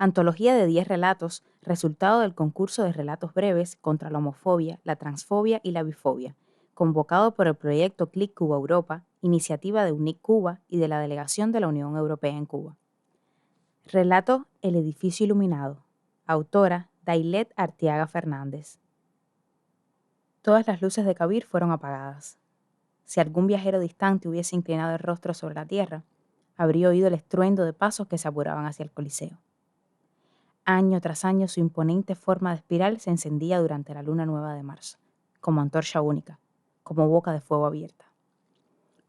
Antología de 10 relatos, resultado del concurso de relatos breves contra la homofobia, la transfobia y la bifobia, convocado por el proyecto Clic Cuba Europa, iniciativa de UNIC Cuba y de la Delegación de la Unión Europea en Cuba. Relato El edificio iluminado. Autora Dailet Arteaga Fernández. Todas las luces de Kabir fueron apagadas. Si algún viajero distante hubiese inclinado el rostro sobre la tierra, habría oído el estruendo de pasos que se apuraban hacia el Coliseo. Año tras año su imponente forma de espiral se encendía durante la luna nueva de marzo, como antorcha única, como boca de fuego abierta.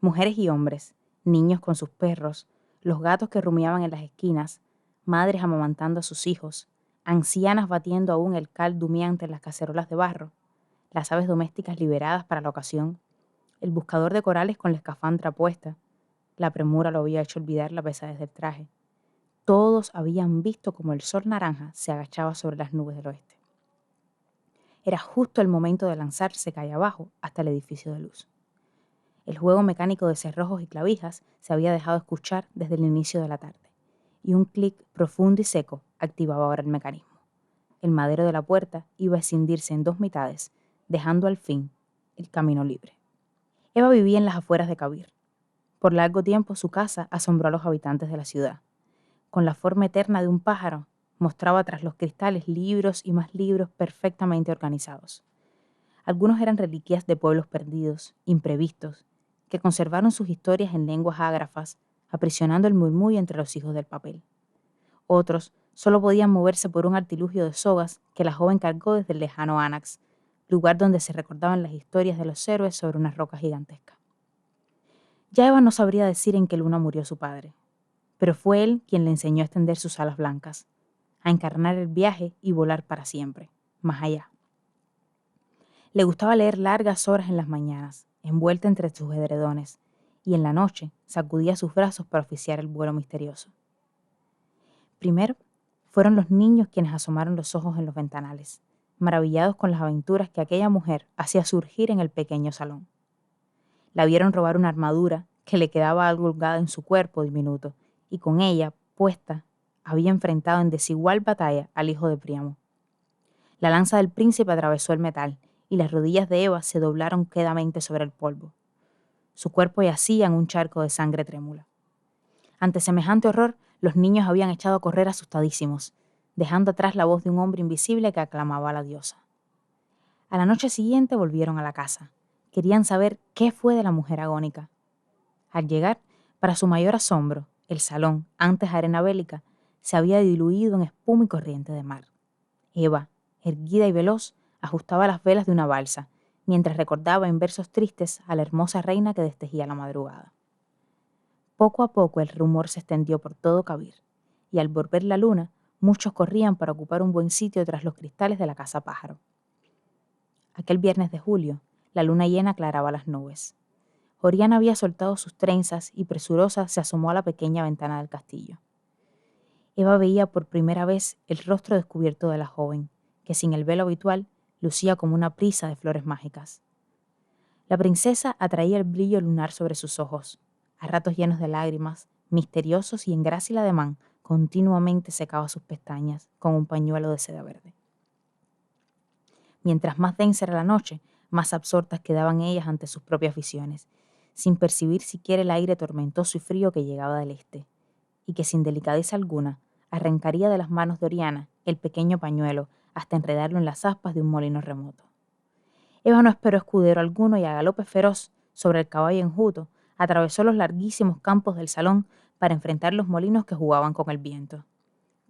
Mujeres y hombres, niños con sus perros, los gatos que rumiaban en las esquinas, madres amamantando a sus hijos, ancianas batiendo aún el cal humeante en las cacerolas de barro, las aves domésticas liberadas para la ocasión, el buscador de corales con la escafandra puesta, la premura lo había hecho olvidar la pesadez del traje. Todos habían visto como el sol naranja se agachaba sobre las nubes del oeste. Era justo el momento de lanzarse calle abajo hasta el edificio de luz. El juego mecánico de cerrojos y clavijas se había dejado escuchar desde el inicio de la tarde, y un clic profundo y seco activaba ahora el mecanismo. El madero de la puerta iba a escindirse en dos mitades, dejando al fin el camino libre. Eva vivía en las afueras de Kabir. Por largo tiempo su casa asombró a los habitantes de la ciudad. Con la forma eterna de un pájaro, mostraba tras los cristales libros y más libros perfectamente organizados. Algunos eran reliquias de pueblos perdidos, imprevistos, que conservaron sus historias en lenguas ágrafas, aprisionando el murmullo entre los hijos del papel. Otros solo podían moverse por un artilugio de sogas que la joven cargó desde el lejano Anax, lugar donde se recordaban las historias de los héroes sobre una roca gigantesca. Ya Eva no sabría decir en qué luna murió su padre, pero fue él quien le enseñó a extender sus alas blancas, a encarnar el viaje y volar para siempre, más allá. Le gustaba leer largas horas en las mañanas, envuelta entre sus edredones, y en la noche sacudía sus brazos para oficiar el vuelo misterioso. Primero fueron los niños quienes asomaron los ojos en los ventanales, maravillados con las aventuras que aquella mujer hacía surgir en el pequeño salón. La vieron robar una armadura que le quedaba algo holgada en su cuerpo diminuto, y con ella, puesta, había enfrentado en desigual batalla al hijo de Príamo. La lanza del príncipe atravesó el metal, y las rodillas de Eva se doblaron quedamente sobre el polvo. Su cuerpo yacía en un charco de sangre trémula. Ante semejante horror, los niños habían echado a correr asustadísimos, dejando atrás la voz de un hombre invisible que aclamaba a la diosa. A la noche siguiente volvieron a la casa. Querían saber qué fue de la mujer agónica. Al llegar, para su mayor asombro, el salón, antes arena bélica, se había diluido en espuma y corriente de mar. Eva, erguida y veloz, ajustaba las velas de una balsa, mientras recordaba en versos tristes a la hermosa reina que destejía la madrugada. Poco a poco el rumor se extendió por todo Kabir, y al volver la luna, muchos corrían para ocupar un buen sitio tras los cristales de la casa pájaro. Aquel viernes de julio, la luna llena aclaraba las nubes. Oriana había soltado sus trenzas y presurosa se asomó a la pequeña ventana del castillo. Eva veía por primera vez el rostro descubierto de la joven, que sin el velo habitual lucía como una prisa de flores mágicas. La princesa atraía el brillo lunar sobre sus ojos, a ratos llenos de lágrimas, misteriosos y en grácil ademán, continuamente secaba sus pestañas con un pañuelo de seda verde. Mientras más densa era la noche, más absortas quedaban ellas ante sus propias visiones, sin percibir siquiera el aire tormentoso y frío que llegaba del este, y que sin delicadeza alguna arrancaría de las manos de Oriana el pequeño pañuelo hasta enredarlo en las aspas de un molino remoto. Eva no esperó escudero alguno y a galope feroz, sobre el caballo enjuto, atravesó los larguísimos campos del salón para enfrentar los molinos que jugaban con el viento.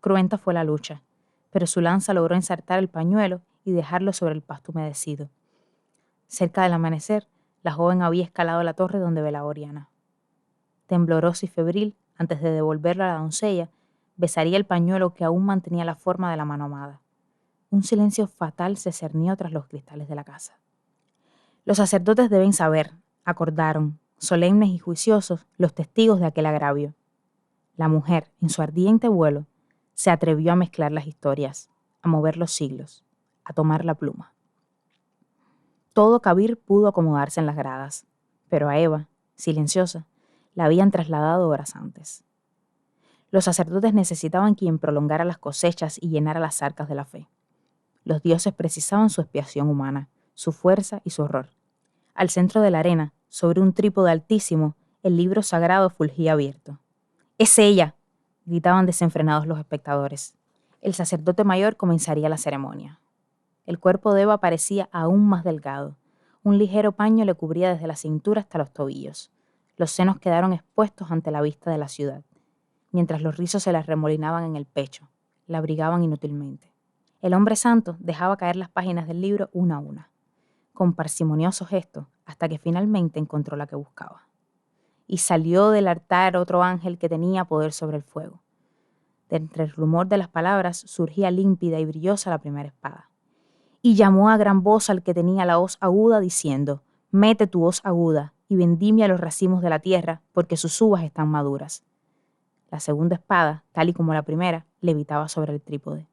Cruenta fue la lucha, pero su lanza logró ensartar el pañuelo y dejarlo sobre el pasto humedecido. Cerca del amanecer, la joven había escalado la torre donde velaba Oriana. Temblorosa y febril, antes de devolverlo a la doncella, besaría el pañuelo que aún mantenía la forma de la mano amada. Un silencio fatal se cernió tras los cristales de la casa. Los sacerdotes deben saber, acordaron, solemnes y juiciosos, los testigos de aquel agravio. La mujer, en su ardiente vuelo, se atrevió a mezclar las historias, a mover los siglos, a tomar la pluma. Todo Kabir pudo acomodarse en las gradas, pero a Eva, silenciosa, la habían trasladado horas antes. Los sacerdotes necesitaban quien prolongara las cosechas y llenara las arcas de la fe. Los dioses precisaban su expiación humana, su fuerza y su horror. Al centro de la arena, sobre un trípode altísimo, el libro sagrado fulgía abierto. ¡Es ella!, gritaban desenfrenados los espectadores. El sacerdote mayor comenzaría la ceremonia. El cuerpo de Eva parecía aún más delgado. Un ligero paño le cubría desde la cintura hasta los tobillos. Los senos quedaron expuestos ante la vista de la ciudad, mientras los rizos se las remolinaban en el pecho, la abrigaban inútilmente. El hombre santo dejaba caer las páginas del libro una a una, con parsimonioso gesto, hasta que finalmente encontró la que buscaba. Y salió del altar otro ángel que tenía poder sobre el fuego. De entre el rumor de las palabras surgía límpida y brillosa la primera espada. Y llamó a gran voz al que tenía la hoz aguda, diciendo: «Mete tu hoz aguda y vendimia los racimos de la tierra, porque sus uvas están maduras». La segunda espada, tal y como la primera, levitaba sobre el trípode.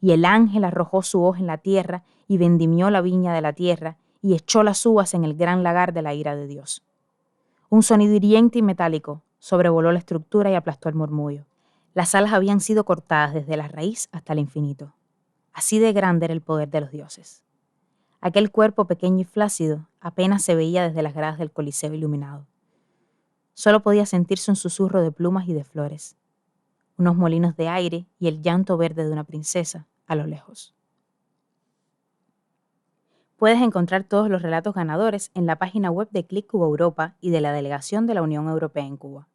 Y el ángel arrojó su hoz en la tierra y vendimió la viña de la tierra y echó las uvas en el gran lagar de la ira de Dios. Un sonido hiriente y metálico sobrevoló la estructura y aplastó el murmullo. Las alas habían sido cortadas desde la raíz hasta el infinito. Así de grande era el poder de los dioses. Aquel cuerpo pequeño y flácido apenas se veía desde las gradas del Coliseo iluminado. Solo podía sentirse un susurro de plumas y de flores, unos molinos de aire y el llanto verde de una princesa a lo lejos. Puedes encontrar todos los relatos ganadores en la página web de Click Cuba Europa y de la Delegación de la Unión Europea en Cuba.